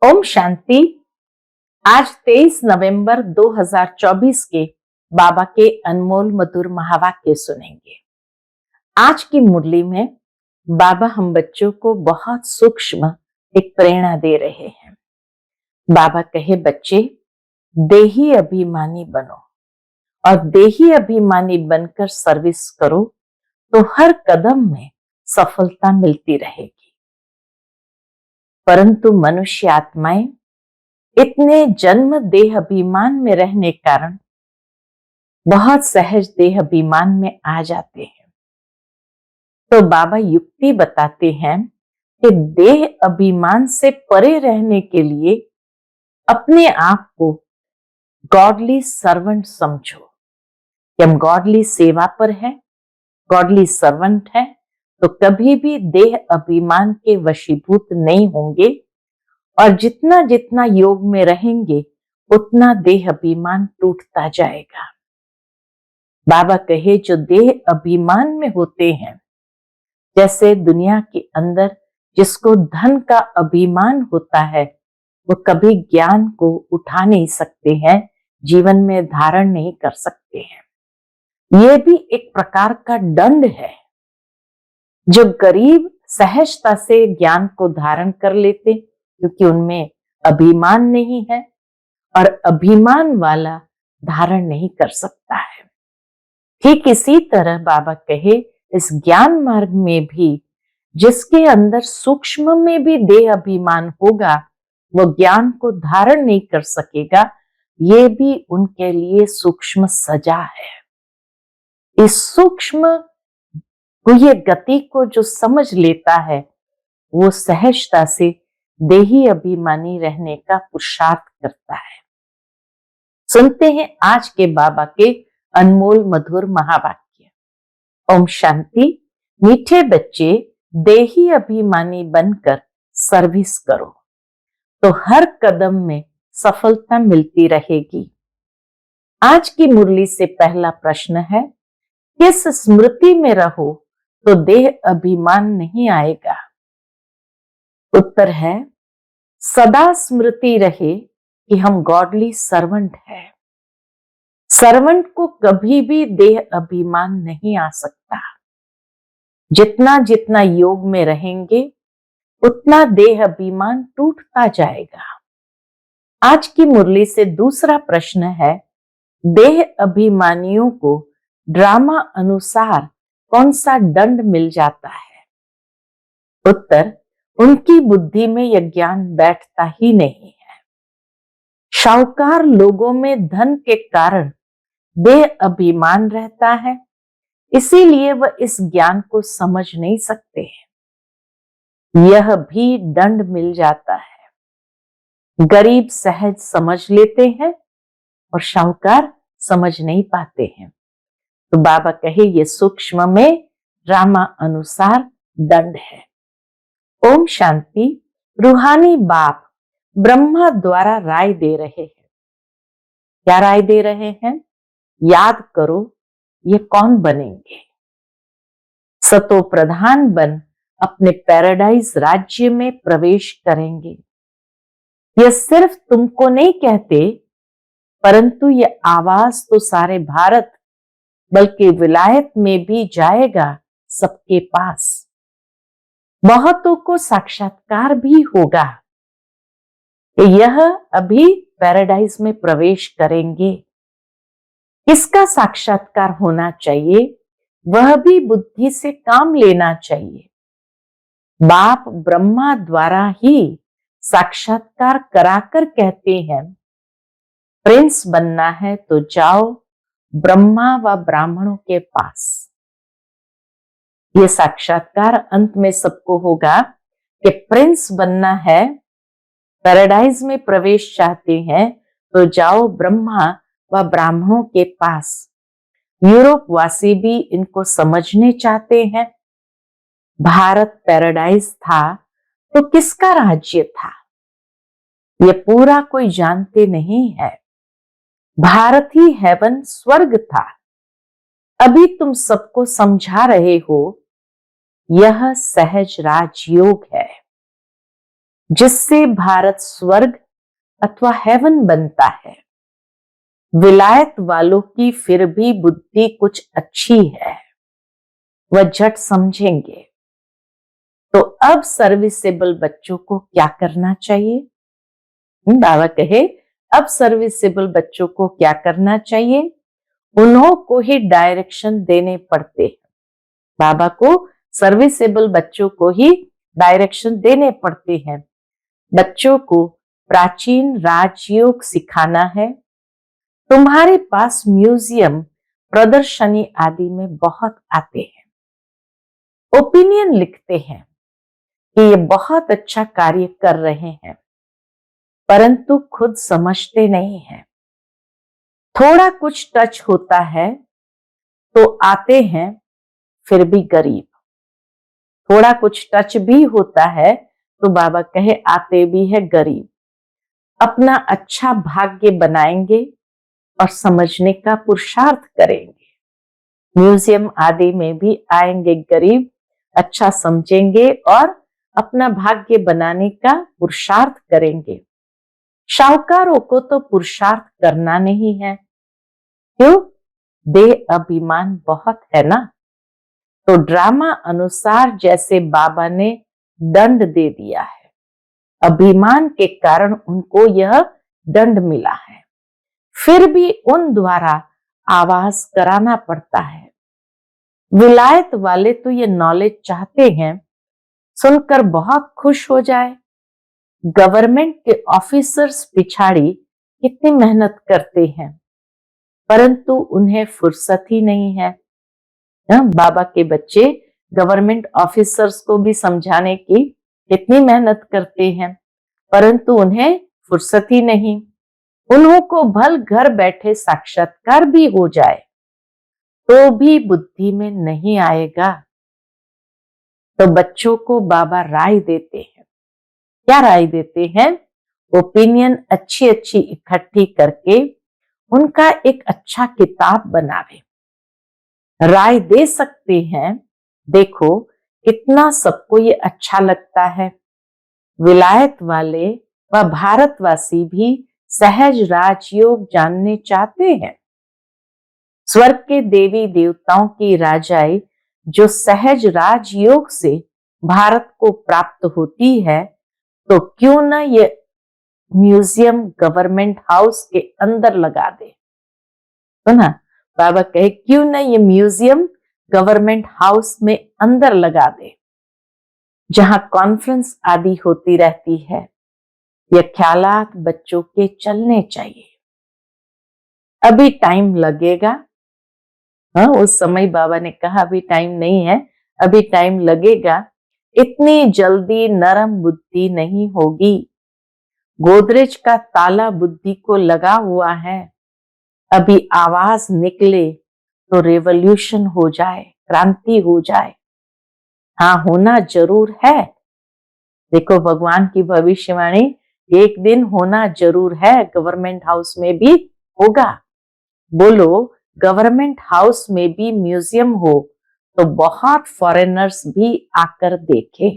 ओम शांति। आज 23 नवंबर 2024 के बाबा के अनमोल मधुर महावाक्य सुनेंगे। आज की मुरली में बाबा हम बच्चों को बहुत सूक्ष्म एक प्रेरणा दे रहे हैं। बाबा कहे, बच्चे देही अभिमानी बनो और देही अभिमानी बनकर सर्विस करो तो हर कदम में सफलता मिलती रहेगी। परंतु मनुष्य आत्माएं इतने जन्म देह अभिमान में रहने कारण बहुत सहज देह अभिमान में आ जाते हैं। तो बाबा युक्ति बताते हैं कि देह अभिमान से परे रहने के लिए अपने आप को गॉडली सर्वेंट समझो कि हम गॉडली सेवा पर हैं, गॉडली सर्वेंट हैं, तो कभी भी देह अभिमान के वशीभूत नहीं होंगे और जितना जितना योग में रहेंगे उतना देह अभिमान टूटता जाएगा। बाबा कहे, जो देह अभिमान में होते हैं, जैसे दुनिया के अंदर जिसको धन का अभिमान होता है, वो कभी ज्ञान को उठा नहीं सकते हैं, जीवन में धारण नहीं कर सकते हैं। ये भी एक प्रकार का दंड है। जो गरीब सहजता से ज्ञान को धारण कर लेते क्योंकि उनमें अभिमान नहीं है, और अभिमान वाला धारण नहीं कर सकता है। ठीक इसी तरह बाबा कहे, इस ज्ञान मार्ग में भी जिसके अंदर सूक्ष्म में भी देह अभिमान होगा, वो ज्ञान को धारण नहीं कर सकेगा। ये भी उनके लिए सूक्ष्म सजा है। इस सूक्ष्म ये गति को जो समझ लेता है, वो सहजता से देही अभिमानी रहने का पुरुषार्थ करता है। सुनते हैं आज के बाबा के अनमोल मधुर महावाक्य। ओम शांति। मीठे बच्चे देही अभिमानी बनकर सर्विस करो तो हर कदम में सफलता मिलती रहेगी। आज की मुरली से पहला प्रश्न है, किस स्मृति में रहो तो देह अभिमान नहीं आएगा? उत्तर है, सदा स्मृति रहे कि हम गॉडली सर्वेंट है। सर्वेंट को कभी भी देह अभिमान नहीं आ सकता। जितना जितना योग में रहेंगे उतना देह अभिमान टूटता जाएगा। आज की मुरली से दूसरा प्रश्न है, देह अभिमानियों को ड्रामा अनुसार कौन सा दंड मिल जाता है? उत्तर, उनकी बुद्धि में यह ज्ञान बैठता ही नहीं है। शाहूकार लोगों में धन के कारण देह अभिमान रहता है, इसीलिए वह इस ज्ञान को समझ नहीं सकते हैं। यह भी दंड मिल जाता है। गरीब सहज समझ लेते हैं और शाहूकार समझ नहीं पाते हैं। तो बाबा कहे, ये सूक्ष्म में ड्रामा अनुसार दंड है। ओम शांति। रूहानी बाप ब्रह्मा द्वारा राय दे रहे हैं। क्या राय दे रहे हैं? याद करो, ये कौन बनेंगे? सतो प्रधान बन अपने पैराडाइज राज्य में प्रवेश करेंगे। यह सिर्फ तुमको नहीं कहते, परंतु यह आवाज तो सारे भारत बल्कि विलायत में भी जाएगा सबके पास। बहुतों को साक्षात्कार भी होगा कि यह अभी पैराडाइज में प्रवेश करेंगे। किसका साक्षात्कार होना चाहिए? वह भी बुद्धि से काम लेना चाहिए। बाप ब्रह्मा द्वारा ही साक्षात्कार कराकर कहते हैं, प्रिंस बनना है तो जाओ ब्रह्मा व ब्राह्मणों के पास। ये साक्षात्कार अंत में सबको होगा कि प्रिंस बनना है, पैराडाइज में प्रवेश चाहते हैं तो जाओ ब्रह्मा व ब्राह्मणों के पास। यूरोप वासी भी इनको समझने चाहते हैं। भारत पैराडाइज था तो किसका राज्य था? ये पूरा कोई जानते नहीं है। भारत ही हेवन स्वर्ग था। अभी तुम सबको समझा रहे हो, यह सहज राजयोग है। जिससे भारत स्वर्ग अथवा हेवन बनता है। विलायत वालों की फिर भी बुद्धि कुछ अच्छी है, वह झट समझेंगे। तो अब सर्विसेबल बच्चों को क्या करना चाहिए? बाबा कहे अब सर्विसेबल बच्चों को क्या करना चाहिए? उन्हों को ही डायरेक्शन देने पड़ते हैं। बाबा को सर्विसेबल बच्चों को ही डायरेक्शन देने पड़ते हैं। बच्चों को प्राचीन राजयोग सिखाना है। तुम्हारे पास म्यूजियम, प्रदर्शनी आदि में बहुत आते हैं, ओपिनियन लिखते हैं कि ये बहुत अच्छा कार्य कर रहे हैं, परंतु खुद समझते नहीं हैं। थोड़ा कुछ टच होता है तो आते हैं, फिर भी गरीब। थोड़ा कुछ टच भी होता है तो बाबा कहे आते भी है गरीब। अपना अच्छा भाग्य बनाएंगे और समझने का पुरुषार्थ करेंगे। म्यूजियम आदि में भी आएंगे गरीब, अच्छा समझेंगे और अपना भाग्य बनाने का पुरुषार्थ करेंगे। शाहूकारों को तो पुरुषार्थ करना नहीं है, क्यों? देह अभिमान बहुत है ना। तो ड्रामा अनुसार जैसे बाबा ने दंड दे दिया है, अभिमान के कारण उनको यह दंड मिला है, फिर भी उन द्वारा आवाज कराना पड़ता है। विलायत वाले तो ये नॉलेज चाहते हैं, सुनकर बहुत खुश हो जाए। गवर्नमेंट के ऑफिसर्स पिछाड़ी कितनी मेहनत करते हैं, परंतु उन्हें फुर्सत ही नहीं है। बाबा के बच्चे गवर्नमेंट ऑफिसर्स को भी समझाने की कितनी मेहनत करते हैं, परंतु उन्हें फुर्सत ही नहीं। उन्हों को भल घर बैठे साक्षात्कार भी हो जाए तो भी बुद्धि में नहीं आएगा। तो बच्चों को बाबा राय देते हैं। क्या राय देते हैं? ओपिनियन अच्छी अच्छी इकट्ठी करके उनका एक अच्छा किताब बनावे। राय दे सकते हैं, देखो कितना सबको ये अच्छा लगता है। विलायत वाले व भारतवासी भी सहज राजयोग जानने चाहते हैं। स्वर्ग के देवी देवताओं की राजाई जो सहज राजयोग से भारत को प्राप्त होती है, तो क्यों ना ये म्यूजियम गवर्नमेंट हाउस के अंदर लगा दे। तो ना बाबा कहे क्यों ना ये म्यूजियम गवर्नमेंट हाउस में अंदर लगा दे, जहां कॉन्फ्रेंस आदि होती रहती है। ये ख्यालात बच्चों के चलने चाहिए। अभी टाइम लगेगा। हाँ, उस समय बाबा ने कहा अभी टाइम नहीं है, अभी टाइम लगेगा। इतनी जल्दी नरम बुद्धि नहीं होगी। गोदरेज का ताला बुद्धि को लगा हुआ है। अभी आवाज निकले तो रेवोल्यूशन हो जाए, क्रांति हो जाए। हाँ, होना जरूर है। देखो भगवान की भविष्यवाणी, एक दिन होना जरूर है, गवर्नमेंट हाउस में भी होगा। बोलो गवर्नमेंट हाउस में भी म्यूजियम हो तो बहुत फॉरेनर्स भी आकर देखे।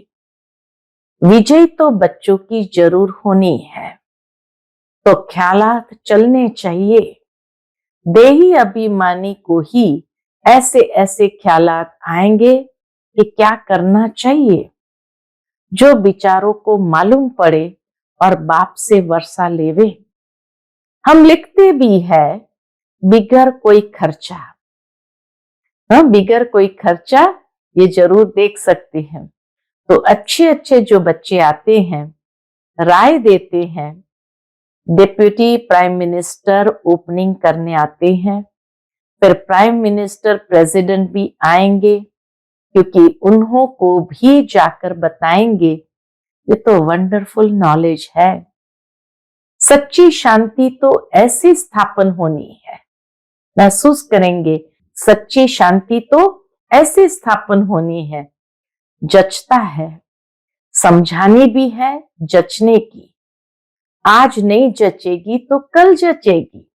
विजय तो बच्चों की जरूर होनी है, तो ख्यालात चलने चाहिए। देही अभिमानी को ही ऐसे ऐसे ख्यालात आएंगे कि क्या करना चाहिए। जो विचारों को मालूम पड़े और बाप से वर्षा लेवे। हम लिखते भी है बिगर कोई खर्चा। हाँ, बिगर कोई खर्चा ये जरूर देख सकते हैं। तो अच्छे अच्छे जो बच्चे आते हैं, राय देते हैं। डिप्यूटी प्राइम मिनिस्टर ओपनिंग करने आते हैं, फिर प्राइम मिनिस्टर प्रेसिडेंट भी आएंगे, क्योंकि उन्हों को भी जाकर बताएंगे ये तो वंडरफुल नॉलेज है। सच्ची शांति तो ऐसी स्थापन होनी है। महसूस करेंगे सच्ची शांति तो ऐसी स्थापन होनी है। जचता है, समझानी भी है, जचने की। आज नहीं जचेगी तो कल जचेगी।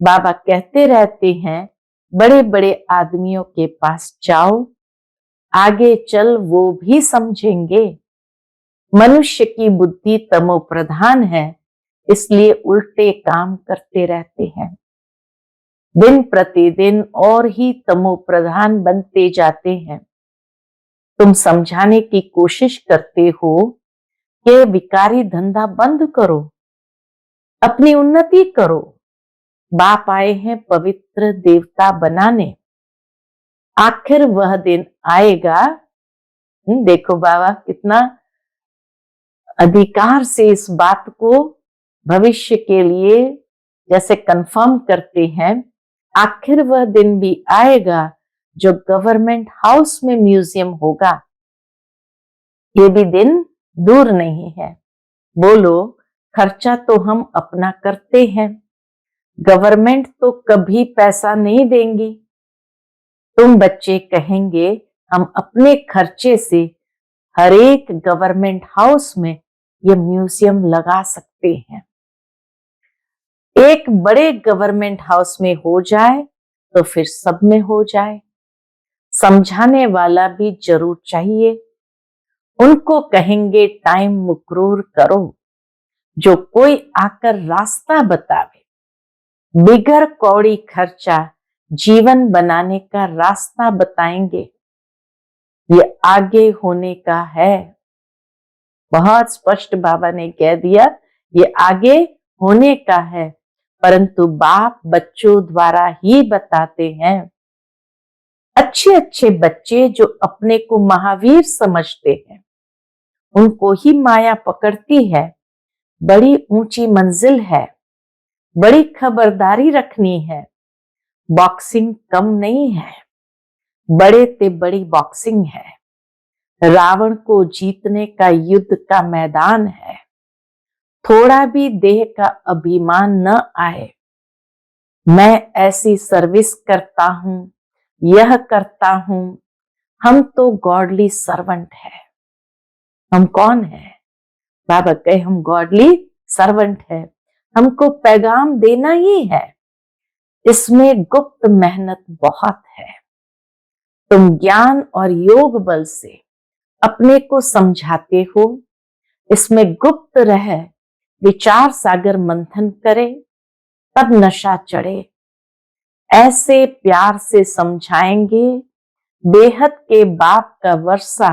बाबा कहते रहते हैं बड़े बड़े आदमियों के पास जाओ, आगे चल वो भी समझेंगे। मनुष्य की बुद्धि तमो प्रधान है, इसलिए उल्टे काम करते रहते हैं। दिन प्रतिदिन और ही तमो प्रधान बनते जाते हैं। तुम समझाने की कोशिश करते हो कि विकारी धंधा बंद करो, अपनी उन्नति करो। बाप आए हैं पवित्र देवता बनाने। आखिर वह दिन आएगा। देखो बाबा कितना अधिकार से इस बात को भविष्य के लिए जैसे कंफर्म करते हैं। आखिर वह दिन भी आएगा जो गवर्नमेंट हाउस में म्यूजियम होगा। ये भी दिन दूर नहीं है। बोलो, खर्चा तो हम अपना करते हैं, गवर्नमेंट तो कभी पैसा नहीं देंगी। तुम बच्चे कहेंगे हम अपने खर्चे से हर एक गवर्नमेंट हाउस में ये म्यूजियम लगा सकते हैं। एक बड़े गवर्नमेंट हाउस में हो जाए तो फिर सब में हो जाए। समझाने वाला भी जरूर चाहिए। उनको कहेंगे टाइम मुकर्रर करो, जो कोई आकर रास्ता बतावे। बिगर कौड़ी खर्चा जीवन बनाने का रास्ता बताएंगे। ये आगे होने का है। बहुत स्पष्ट बाबा ने कह दिया, ये आगे होने का है, परंतु बाप बच्चों द्वारा ही बताते हैं। अच्छे अच्छे बच्चे जो अपने को महावीर समझते हैं, उनको ही माया पकड़ती है। बड़ी ऊंची मंजिल है, बड़ी खबरदारी रखनी है। बॉक्सिंग कम नहीं है, बड़े ते बड़ी बॉक्सिंग है। रावण को जीतने का युद्ध का मैदान है। थोड़ा भी देह का अभिमान न आए। मैं ऐसी सर्विस करता हूं, यह करता हूं। हम तो गॉडली सर्वेंट है। हम कौन है? बाबा कहे हम गॉडली सर्वेंट है। हमको पैगाम देना ही है। इसमें गुप्त मेहनत बहुत है। तुम ज्ञान और योग बल से अपने को समझाते हो। इसमें गुप्त रह विचार सागर मंथन करे, तब नशा चढ़े। ऐसे प्यार से समझाएंगे, बेहद के बाप का वर्षा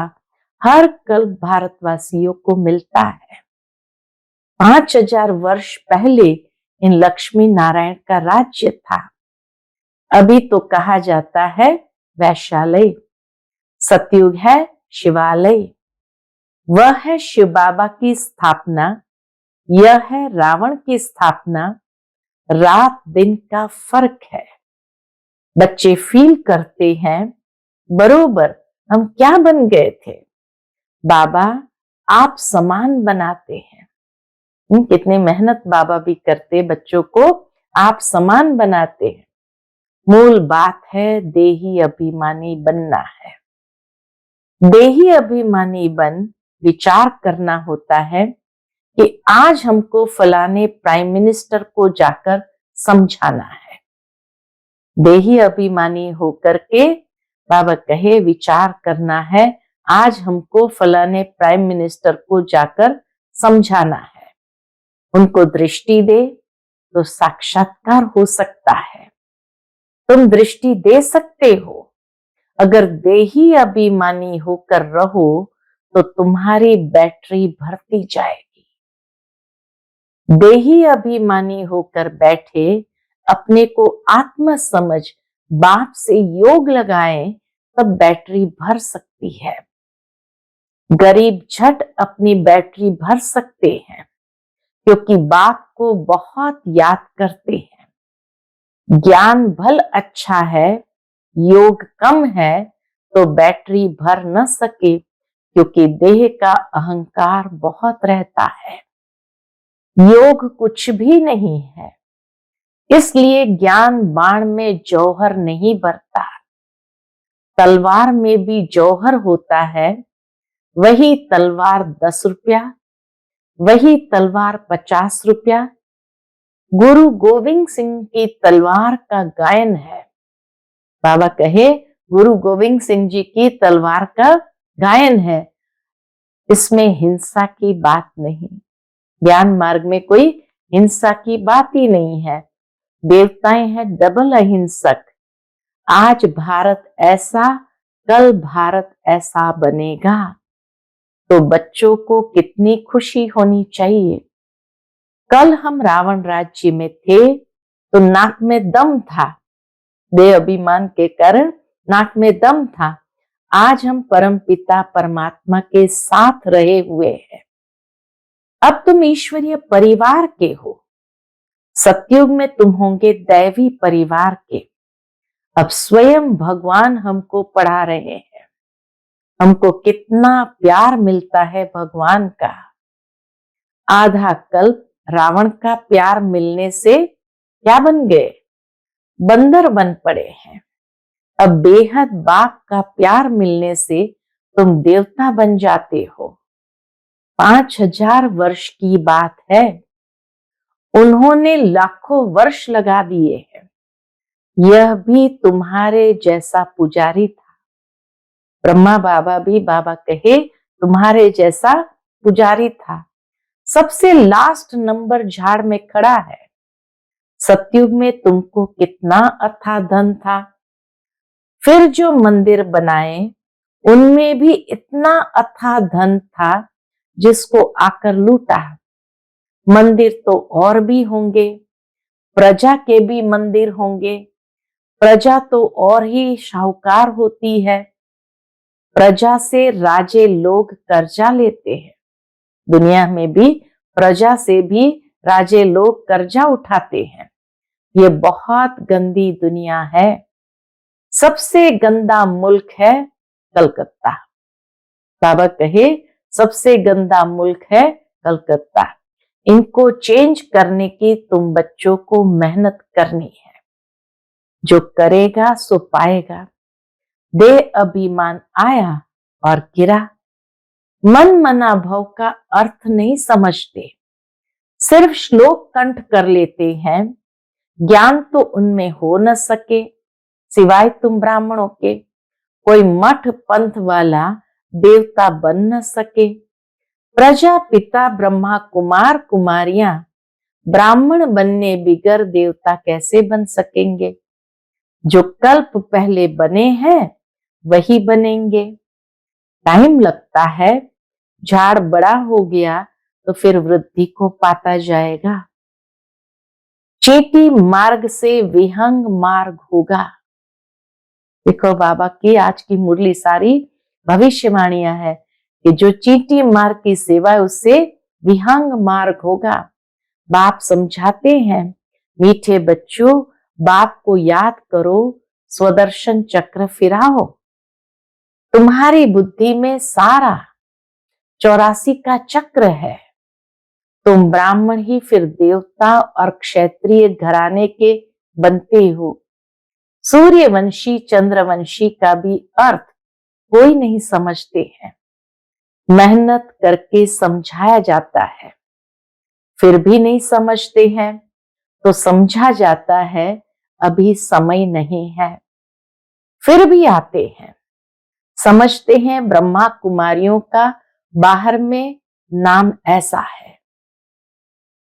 हर कल भारतवासियों को मिलता है। 5000 वर्ष पहले इन लक्ष्मी नारायण का राज्य था। अभी तो कहा जाता है वैशालय। सतयुग है शिवालय। वह है शिव बाबा की स्थापना, यह है रावण की स्थापना। रात दिन का फर्क है। बच्चे फील करते हैं बरोबर हम क्या बन गए थे। बाबा आप समान बनाते हैं। कितनी मेहनत बाबा भी करते, बच्चों को आप समान बनाते हैं। मूल बात है देही अभिमानी बनना है। देही अभिमानी बन विचार करना होता है कि आज हमको फलाने प्राइम मिनिस्टर को जाकर समझाना है। देही अभिमानी होकर के बाबा कहे विचार करना है, आज हमको फलाने प्राइम मिनिस्टर को जाकर समझाना है। उनको दृष्टि दे तो साक्षात्कार हो सकता है। तुम दृष्टि दे सकते हो। अगर देही अभिमानी होकर रहो तो तुम्हारी बैटरी भरती जाएगी। देही अभिमानी होकर बैठे, अपने को आत्म समझ बाप से योग लगाएं, तब बैटरी भर सकती है। गरीब झट अपनी बैटरी भर सकते हैं, क्योंकि बाप को बहुत याद करते हैं। ज्ञान भल अच्छा है, योग कम है तो बैटरी भर न सके, क्योंकि देह का अहंकार बहुत रहता है। योग कुछ भी नहीं है, इसलिए ज्ञान बाण में जौहर नहीं भरता। तलवार में भी जौहर होता है। वही तलवार 10 रुपया, वही तलवार 50 रुपया। गुरु गोविंद सिंह की तलवार का गायन है। बाबा कहे गुरु गोविंद सिंह जी की तलवार का गायन है। इसमें हिंसा की बात नहीं, ज्ञान मार्ग में कोई हिंसा की बात ही नहीं है। देवताएं हैं डबल अहिंसक। आज भारत ऐसा, कल भारत ऐसा बनेगा, तो बच्चों को कितनी खुशी होनी चाहिए। कल हम रावण राज्य में थे तो नाक में दम था, देह अभिमान के कारण नाक में दम था। आज हम परम पिता परमात्मा के साथ रहे हुए हैं। अब तुम ईश्वरीय परिवार के हो। सतयुग में तुम होंगे दैवी परिवार के। अब स्वयं भगवान हमको पढ़ा रहे हैं। हमको कितना प्यार मिलता है भगवान का। आधा कल्प रावण का प्यार मिलने से क्या बन गए? बंदर बन पड़े हैं। अब बेहद बाप का प्यार मिलने से तुम देवता बन जाते हो। 5000 वर्ष की बात है, उन्होंने लाखों वर्ष लगा दिए हैं। यह भी तुम्हारे जैसा पुजारी था। ब्रह्मा बाबा भी बाबा कहे तुम्हारे जैसा पुजारी था। सबसे लास्ट नंबर झाड़ में खड़ा है। सतयुग में तुमको कितना अथाह धन था। फिर जो मंदिर बनाए उनमें भी इतना अथाह धन था जिसको आकर लूटा। मंदिर तो और भी होंगे, प्रजा के भी मंदिर होंगे। प्रजा तो और ही शाहूकार होती है। प्रजा से राजे लोग कर्जा लेते हैं। दुनिया में भी प्रजा से भी राजे लोग कर्जा उठाते हैं। ये बहुत गंदी दुनिया है। सबसे गंदा मुल्क है कलकत्ता। बाबा कहे सबसे गंदा मुल्क है कलकत्ता। इनको चेंज करने की तुम बच्चों को मेहनत करनी है। जो करेगा सो पाएगा। देह अभिमान आया और गिरा। मन मना भव का अर्थ नहीं समझते, सिर्फ श्लोक कंठ कर लेते हैं। ज्ञान तो उनमें हो न सके सिवाय तुम ब्राह्मणों के। कोई मठ पंथ वाला देवता बन न सके। प्रजा पिता ब्रह्मा कुमार कुमारियां ब्राह्मण बनने बिगर देवता कैसे बन सकेंगे। जो कल्प पहले बने हैं वही बनेंगे। टाइम लगता है। झाड़ बड़ा हो गया तो फिर वृद्धि को पाता जाएगा। चींटी मार्ग से विहंग मार्ग होगा। देखो बाबा की आज की मुरली सारी भविष्यवाणियां है कि जो चींटी मार्ग की सेवा है उससे विहंग मार्ग होगा। बाप समझाते हैं, मीठे बच्चों बाप को याद करो, स्वदर्शन चक्र फिराओ। तुम्हारी बुद्धि में सारा 84 का चक्र है। तुम ब्राह्मण ही फिर देवता और क्षत्रिय घराने के बनते हो। सूर्यवंशी चंद्रवंशी का भी अर्थ कोई नहीं समझते हैं। मेहनत करके समझाया जाता है, फिर भी नहीं समझते हैं तो समझा जाता है अभी समय नहीं है। फिर भी आते हैं, समझते हैं ब्रह्मा कुमारियों का बाहर में नाम ऐसा है।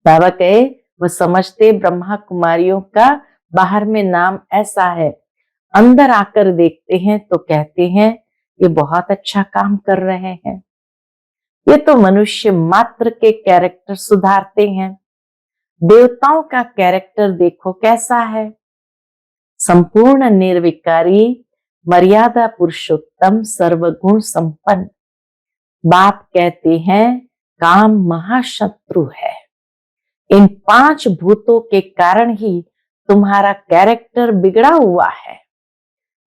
बाबा कहे वो समझते ब्रह्मा कुमारियों का बाहर में नाम ऐसा है। अंदर आकर देखते हैं तो कहते हैं ये बहुत अच्छा काम कर रहे हैं। ये तो मनुष्य मात्र के कैरेक्टर सुधारते हैं। देवताओं का कैरेक्टर देखो कैसा है। संपूर्ण निर्विकारी मर्यादा पुरुषोत्तम सर्वगुण संपन्न। बाप कहते हैं काम महाशत्रु है। इन 5 भूतों के कारण ही तुम्हारा कैरेक्टर बिगड़ा हुआ है।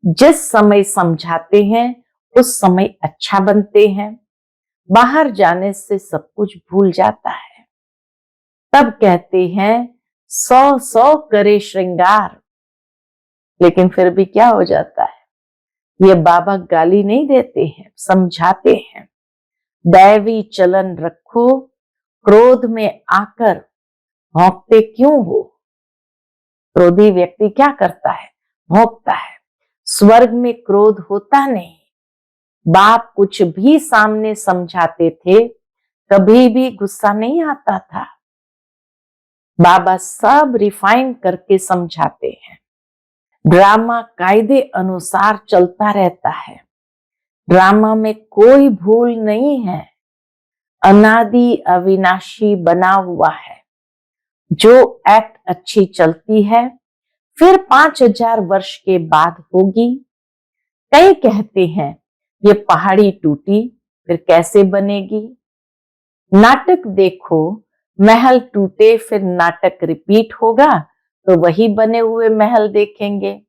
जिस समय समझाते हैं उस समय अच्छा बनते हैं। बाहर जाने से सब कुछ भूल जाता है। तब कहते हैं 100 करे श्रृंगार, लेकिन फिर भी क्या हो जाता है। ये बाबा गाली नहीं देते हैं, समझाते हैं। दैवी चलन रखो, क्रोध में आकर भौंकते क्यों हो। क्रोधी व्यक्ति क्या करता है, भौंकता है। स्वर्ग में क्रोध होता नहीं, बाप कुछ भी सामने समझाते थे, कभी भी गुस्सा नहीं आता था। बाबा सब रिफाइन करके समझाते हैं। ड्रामा कायदे अनुसार चलता रहता है। ड्रामा में कोई भूल नहीं है। अनादि अविनाशी बना हुआ है। जो एक्ट अच्छी चलती है फिर 5000 वर्ष के बाद होगी। कई कहते हैं ये पहाड़ी टूटी फिर कैसे बनेगी। नाटक देखो, महल टूटे फिर नाटक रिपीट होगा तो वही बने हुए महल देखेंगे।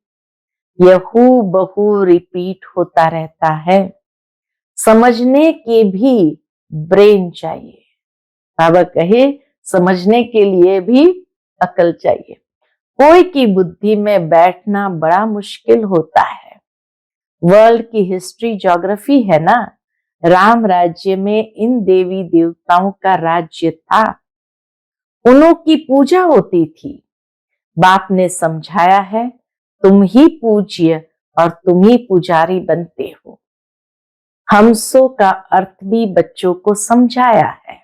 यह हूबहू रिपीट होता रहता है। समझने के भी ब्रेन चाहिए। बाबा कहे समझने के लिए भी अकल चाहिए। कोई की बुद्धि में बैठना बड़ा मुश्किल होता है। वर्ल्ड की हिस्ट्री ज्योग्राफी है ना। राम राज्य में इन देवी देवताओं का राज्य था। उन्हों की पूजा होती थी। बाप ने समझाया है तुम ही पूज्य और तुम ही पुजारी बनते हो। हमसो का अर्थ भी बच्चों को समझाया है।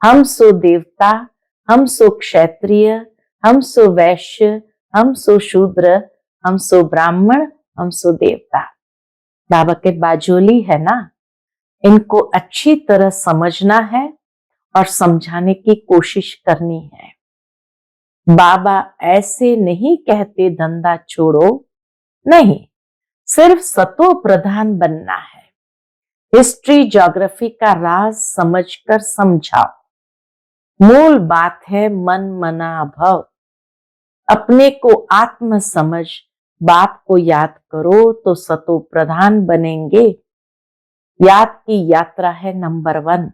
हम सो देवता, हम सो क्षत्रिय, हम सो वैश्य, हम सो शूद्र, हम सो ब्राह्मण, हम सो देवता। बाबा के बाजोली है ना, इनको अच्छी तरह समझना है और समझाने की कोशिश करनी है। बाबा ऐसे नहीं कहते धंधा छोड़ो, नहीं, सिर्फ सतो प्रधान बनना है। हिस्ट्री ज्योग्राफी का राज समझकर समझाओ। मूल बात है मन मना भव। अपने को आत्म समझ बाप को याद करो तो सतो प्रधान बनेंगे। याद की यात्रा है नंबर 1।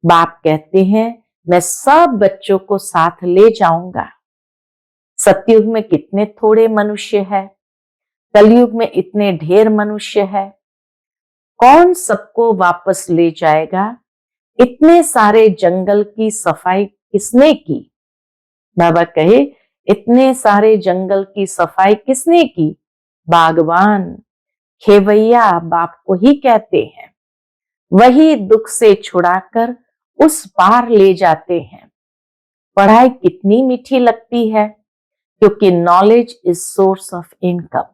बाप कहते हैं मैं सब बच्चों को साथ ले जाऊंगा। सतयुग में कितने थोड़े मनुष्य है, कलयुग में इतने ढेर मनुष्य है। कौन सबको वापस ले जाएगा। इतने सारे जंगल की सफाई किसने की। बाबा कहे इतने सारे जंगल की सफाई किसने की। बागवान, खेवैया बाप को ही कहते हैं। वही दुख से छुड़ाकर उस पार ले जाते हैं। पढ़ाई कितनी मीठी लगती है, क्योंकि knowledge is source of income.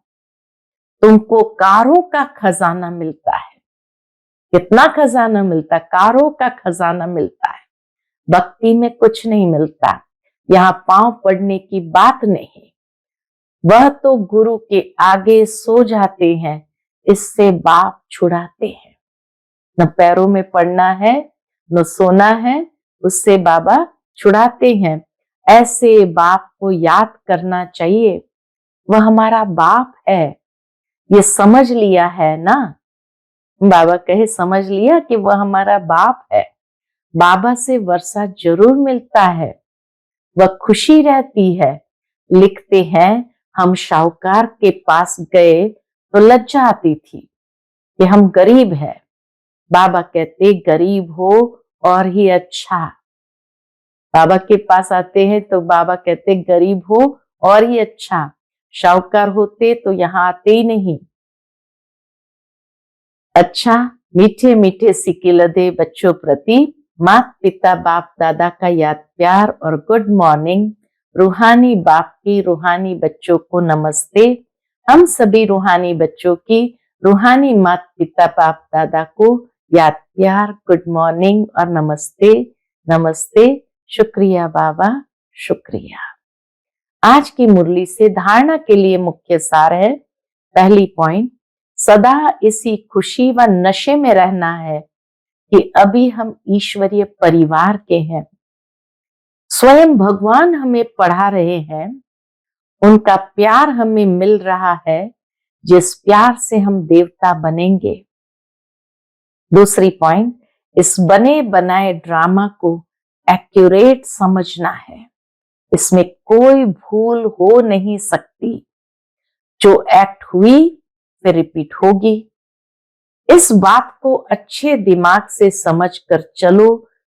तुमको कारों का खजाना मिलता है। कितना खजाना मिलता है, कारों का खजाना मिलता है। भक्ति में कुछ नहीं मिलता। यहाँ पांव पड़ने की बात नहीं। वह तो गुरु के आगे सो जाते हैं, इससे बाप छुड़ाते हैं। न पैरों में पड़ना है न सोना है, उससे बाबा छुड़ाते हैं। ऐसे बाप को याद करना चाहिए। वह हमारा बाप है, ये समझ लिया है ना। बाबा कहे समझ लिया कि वह हमारा बाप है। बाबा से वर्षा जरूर मिलता है, वह खुशी रहती है। लिखते हैं हम शाहूकार के पास गए तो लज्जा आती थी कि हम गरीब हैं। बाबा कहते गरीब हो और ही अच्छा। बाबा के पास आते हैं तो बाबा कहते गरीब हो और ही अच्छा। शाहूकार होते तो यहाँ आते ही नहीं। अच्छा, मीठे मीठे सिक्के लदे बच्चों प्रति माता पिता बाप दादा का याद प्यार और गुड मॉर्निंग। रूहानी बाप की रूहानी बच्चों को नमस्ते। हम सभी रूहानी बच्चों की रूहानी माता पिता बाप दादा को याद प्यार, गुड मॉर्निंग और नमस्ते। नमस्ते। शुक्रिया बाबा, शुक्रिया। आज की मुरली से धारणा के लिए मुख्य सार है। पहली पॉइंट, सदा इसी खुशी व नशे में रहना है कि अभी हम ईश्वरीय परिवार के हैं। स्वयं भगवान हमें पढ़ा रहे हैं, उनका प्यार हमें मिल रहा है, जिस प्यार से हम देवता बनेंगे। दूसरी पॉइंट, इस बने बनाए ड्रामा को एक्यूरेट समझना है। इसमें कोई भूल हो नहीं सकती। जो एक्ट हुई फिर रिपीट होगी। इस बात को अच्छे दिमाग से समझकर चलो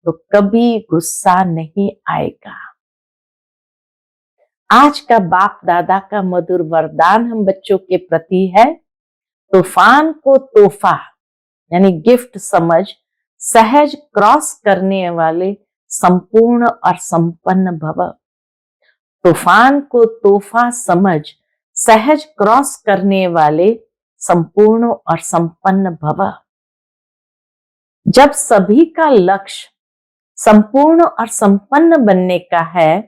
तो कभी गुस्सा नहीं आएगा। आज का बाप दादा का मधुर वरदान हम बच्चों के प्रति है, तूफान को तोहफा यानी गिफ्ट समझ सहज क्रॉस करने वाले संपूर्ण और संपन्न भव। तूफान को तोहफा समझ सहज क्रॉस करने वाले संपूर्ण और संपन्न भव। जब सभी का लक्ष्य संपूर्ण और संपन्न बनने का है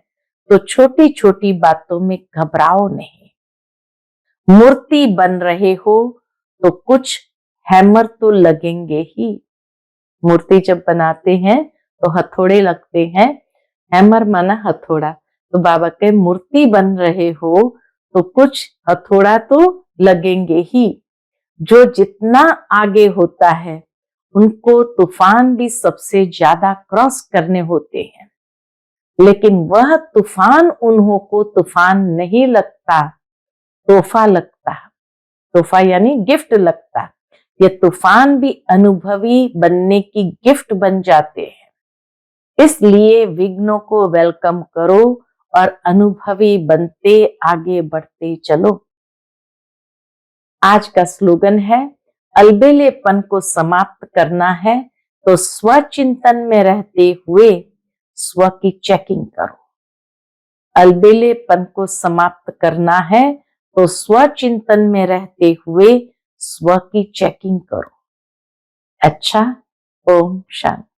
तो छोटी छोटी बातों में घबराओ नहीं। मूर्ति बन रहे हो तो कुछ हैमर तो लगेंगे ही। मूर्ति जब बनाते हैं तो हथौड़े लगते हैं, हैमर माना हथौड़ा। तो बाबा के मूर्ति बन रहे हो तो कुछ हथौड़ा तो लगेंगे ही। जो जितना आगे होता है उनको तूफान भी सबसे ज्यादा क्रॉस करने होते हैं, लेकिन वह तूफान उन्हों को तूफान नहीं लगता, तोहफा लगता। तोहफा यानी गिफ्ट लगता। ये तूफान भी अनुभवी बनने की गिफ्ट बन जाते हैं। इसलिए विघ्नों को वेलकम करो और अनुभवी बनते आगे बढ़ते चलो। आज का स्लोगन है, अलबेलेपन को समाप्त करना है तो स्वचिंतन में रहते हुए स्व की चेकिंग करो। अलबेलेपन को समाप्त करना है तो स्वचिंतन में रहते हुए स्व की चेकिंग करो। अच्छा, ओम शांति।